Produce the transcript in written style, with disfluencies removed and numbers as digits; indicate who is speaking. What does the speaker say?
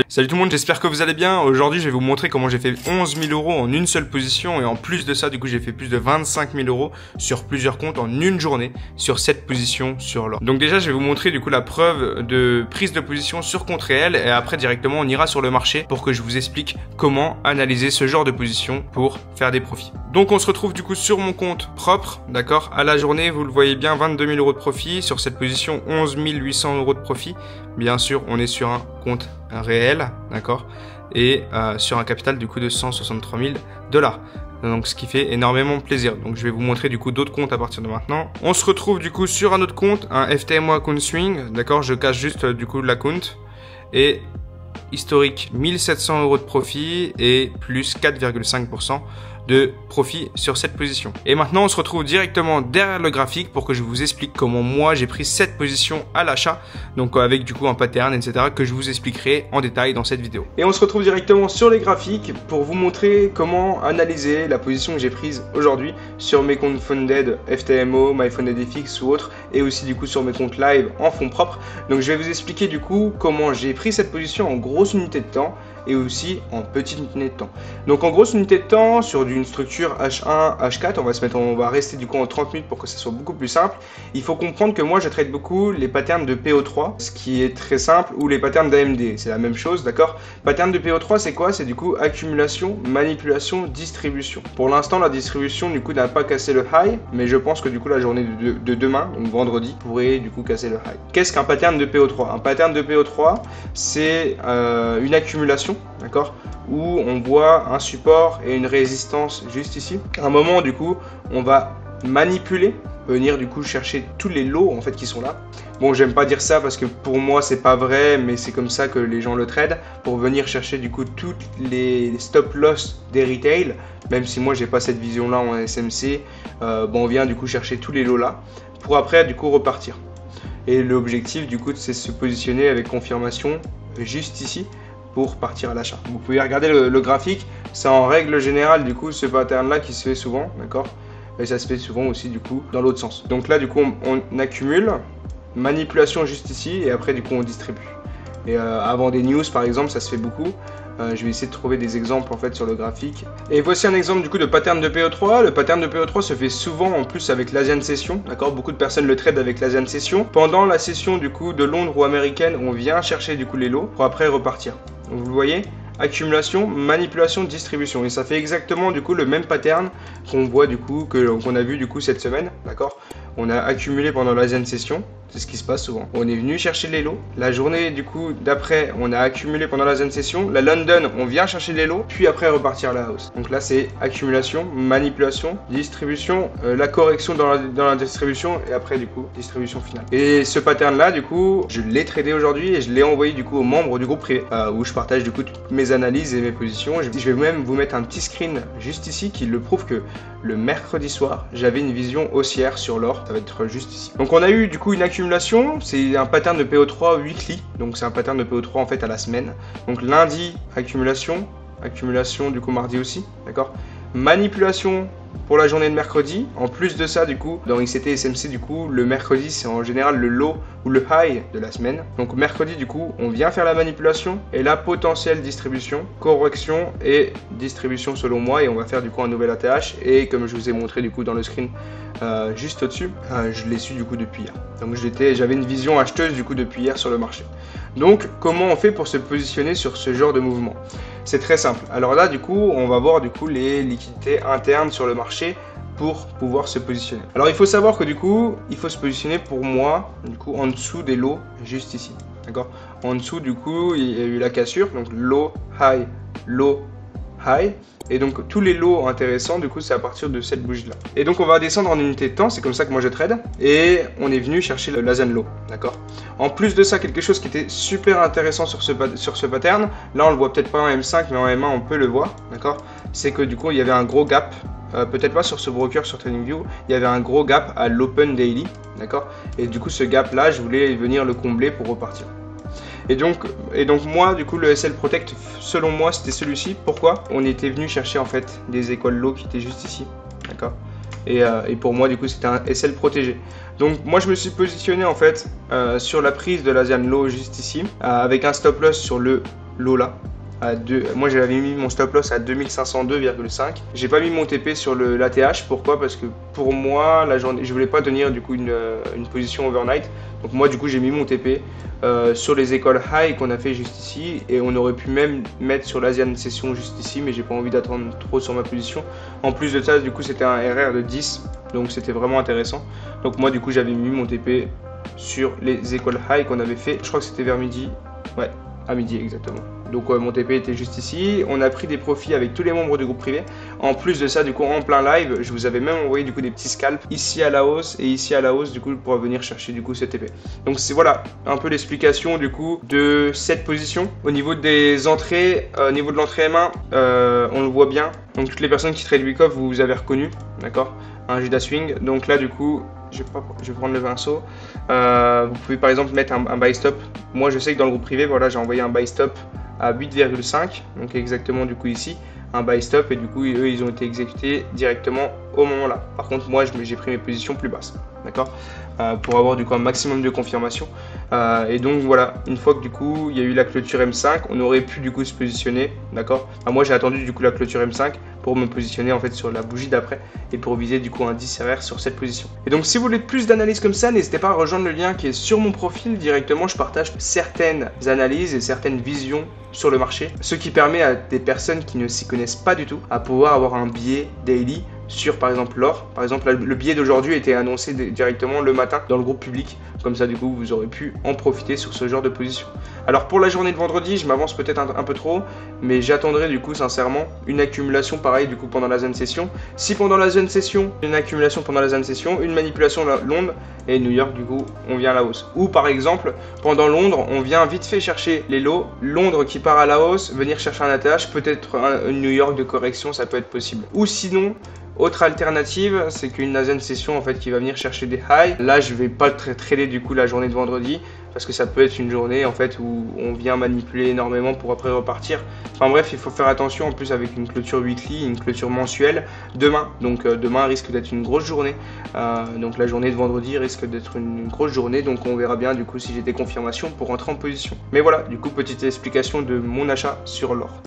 Speaker 1: Salut tout le monde, j'espère que vous allez bien. Aujourd'hui, je vais vous montrer comment j'ai fait 11 000 € en une seule position. Et en plus de ça, du coup, j'ai fait plus de 25 000 € sur plusieurs comptes en une journée sur cette position sur l'or. Donc déjà, je vais vous montrer du coup la preuve de prise de position sur compte réel. Et après, directement, on ira sur le marché pour que je vous explique comment analyser ce genre de position pour faire des profits. Donc on se retrouve du coup sur mon compte propre, d'accord. À la journée, vous le voyez bien, 22 000 € de profit. Sur cette position, 11 800 € de profit. Bien sûr, on est sur un compte réel, d'accord, et sur un capital du coup de 163 000 $. Donc ce qui fait énormément plaisir. Donc je vais vous montrer du coup d'autres comptes à partir de maintenant. On se retrouve du coup sur un autre compte, un FTMO Account Swing, d'accord. Je cache juste du coup l'account et historique 1700 € de profit et plus 4,5% de profit sur cette position. Et maintenant on se retrouve directement derrière le graphique pour que je vous explique comment moi j'ai pris cette position à l'achat, donc avec du coup un pattern, etc., que je vous expliquerai en détail dans cette vidéo. Et on se retrouve directement sur les graphiques pour vous montrer comment analyser la position que j'ai prise aujourd'hui sur mes comptes funded FTMO, MyFundedFX ou autres, et aussi du coup sur mes comptes live en fonds propres. Donc je vais vous expliquer du coup comment j'ai pris cette position en grosse unité de temps et aussi en petite unité de temps. Donc en grosse unité de temps, sur une structure H1, H4, on va rester du coup en 30 minutes pour que ça soit beaucoup plus simple. Il faut comprendre que moi je trade beaucoup les patterns de PO3, ce qui est très simple, ou les patterns d'AMD, c'est la même chose, d'accord. Pattern de PO3 c'est quoi? C'est du coup accumulation, manipulation, distribution. Pour l'instant la distribution du coup n'a pas cassé le high, mais je pense que du coup la journée de demain, donc vendredi, pourrait du coup casser le high. Qu'est-ce qu'un pattern de PO3? Un pattern de PO3 c'est une accumulation, d'accord, où on voit un support et une résistance juste ici. À un moment du coup on va manipuler, venir du coup chercher tous les lots en fait qui sont là. Bon, j'aime pas dire ça parce que pour moi c'est pas vrai, mais c'est comme ça que les gens le tradent, pour venir chercher du coup toutes les stop loss des retail, même si moi j'ai pas cette vision là en SMC. Bon, on vient du coup chercher tous les lots là pour après du coup repartir. Et l'objectif du coup c'est se positionner avec confirmation juste ici pour partir à l'achat. Vous pouvez regarder le graphique, c'est en règle générale du coup ce pattern là qui se fait souvent, d'accord, et ça se fait souvent aussi du coup dans l'autre sens. Donc là du coup on accumule, manipulation juste ici, et après du coup on distribue. Et avant des news par exemple ça se fait beaucoup. Je vais essayer de trouver des exemples en fait sur le graphique. Et voici un exemple du coup de pattern de PO3. Le pattern de PO3 se fait souvent en plus avec l'Asian Session, d'accord. Beaucoup de personnes le tradent avec l'Asian Session. Pendant la session du coup de Londres ou américaine, on vient chercher du coup les lots pour après repartir. Donc vous voyez, accumulation, manipulation, distribution, et ça fait exactement du coup le même pattern qu'on voit du coup, qu'on a vu du coup cette semaine, d'accord. On a accumulé pendant l'Asian Session, c'est ce qui se passe souvent. On est venu chercher les lots. La journée du coup d'après, on a accumulé pendant l'Asian Session. La London, on vient chercher les lots, puis après repartir à la hausse. Donc là c'est accumulation, manipulation, distribution, la correction dans la distribution, et après du coup distribution finale. Et ce pattern là du coup, je l'ai tradé aujourd'hui et je l'ai envoyé du coup aux membres du groupe privé, où je partage du coup toutes mes analyses et mes positions. Je vais même vous mettre un petit screen juste ici qui le prouve que le mercredi soir, j'avais une vision haussière sur l'or. Ça va être juste ici. Donc on a eu du coup une accumulation, c'est un pattern de PO3 weekly, donc c'est un pattern de PO3 en fait à la semaine. Donc lundi accumulation, accumulation du coup mardi aussi, d'accord. Manipulation pour la journée de mercredi. En plus de ça du coup dans XCT et SMC du coup le mercredi c'est en général le low ou le high de la semaine. Donc mercredi du coup on vient faire la manipulation et la potentielle distribution, correction et distribution selon moi, et on va faire du coup un nouvel ATH. Et comme je vous ai montré du coup dans le screen juste au-dessus, je l'ai su du coup depuis hier. Donc j'avais une vision acheteuse du coup depuis hier sur le marché. Donc comment on fait pour se positionner sur ce genre de mouvement? C'est très simple. Alors là du coup on va voir du coup les liquidités internes sur le marché pour pouvoir se positionner. Alors il faut savoir que du coup il faut se positionner pour moi du coup en dessous des lots juste ici, d'accord. En dessous du coup il y a eu la cassure, donc low high, et donc tous les lots intéressants du coup c'est à partir de cette bougie là. Et donc on va descendre en unité de temps, c'est comme ça que moi je trade, et on est venu chercher le Asian low, d'accord. En plus de ça, quelque chose qui était super intéressant sur ce pattern, là on le voit peut-être pas en M5 mais en M1 on peut le voir, d'accord, c'est que du coup il y avait un gros gap, peut-être pas sur ce broker sur TradingView, il y avait un gros gap à l'open daily, d'accord, et du coup ce gap là je voulais venir le combler pour repartir. Et donc moi du coup le SL Protect selon moi c'était celui-ci. Pourquoi? On était venu chercher en fait des écoles low qui étaient juste ici, d'accord. Et pour moi du coup c'était un SL protégé. Donc moi je me suis positionné en fait sur la prise de l'Asian Low juste ici, avec un stop loss sur le lot là. Moi j'avais mis mon stop loss à 2502,5. J'ai pas mis mon TP sur l'ATH. Pourquoi? Parce que pour moi la journée, je voulais pas tenir du coup une position overnight. Donc moi du coup j'ai mis mon TP sur les écoles high qu'on a fait juste ici, et on aurait pu même mettre sur l'Asian Session juste ici, mais j'ai pas envie d'attendre trop sur ma position. En plus de ça, du coup c'était un RR de 10, donc c'était vraiment intéressant. Donc moi du coup j'avais mis mon TP sur les écoles high qu'on avait fait. Je crois que c'était vers midi. Ouais, à midi exactement. Donc mon TP était juste ici. On a pris des profits avec tous les membres du groupe privé. En plus de ça, du coup, en plein live, je vous avais même envoyé du coup des petits scalps ici à la hausse et ici à la hausse, du coup, pour venir chercher du coup ce TP. Donc c'est voilà un peu l'explication du coup de cette position. Au niveau des entrées, au niveau de l'entrée M1, on le voit bien. Donc toutes les personnes qui trade week off, vous avez reconnu, d'accord, un Judas Swing. Donc là, du coup, je vais prendre le pinceau. Vous pouvez par exemple mettre un buy stop. Moi, je sais que dans le groupe privé, voilà, j'ai envoyé un buy stop à 8,5, donc exactement du coup ici un buy stop, et du coup eux ils ont été exécutés directement au moment là. Par contre moi j'ai pris mes positions plus basses, d'accord, pour avoir du coup un maximum de confirmation, et donc voilà, une fois que du coup il y a eu la clôture M5, on aurait pu du coup se positionner, d'accord. Moi j'ai attendu du coup la clôture M5 pour me positionner en fait sur la bougie d'après et pour viser du coup un 10 RR sur cette position. Et donc si vous voulez plus d'analyses comme ça, n'hésitez pas à rejoindre le lien qui est sur mon profil directement. Je partage certaines analyses et certaines visions sur le marché, ce qui permet à des personnes qui ne s'y connaissent pas du tout à pouvoir avoir un biais daily sur par exemple l'or. Par exemple le billet d'aujourd'hui était annoncé directement le matin dans le groupe public, comme ça du coup vous aurez pu en profiter sur ce genre de position. Alors pour la journée de vendredi, je m'avance peut-être un peu trop, mais j'attendrai du coup sincèrement une accumulation pareil du coup pendant la zone session. Si pendant la zone session, une accumulation pendant la zone session, une manipulation Londres, et New York du coup on vient à la hausse. Ou par exemple pendant Londres, on vient vite fait chercher les lots, Londres qui part à la hausse, venir chercher un ATH, peut-être un New York de correction, ça peut être possible. Ou sinon, autre alternative, c'est qu'une Asian Session en fait qui va venir chercher des highs. Là, je vais pas trader du coup la journée de vendredi parce que ça peut être une journée en fait où on vient manipuler énormément pour après repartir. Enfin bref, il faut faire attention en plus avec une clôture weekly, une clôture mensuelle demain. Donc demain risque d'être une grosse journée. Donc la journée de vendredi risque d'être une grosse journée. Donc on verra bien du coup si j'ai des confirmations pour rentrer en position. Mais voilà, du coup petite explication de mon achat sur l'or.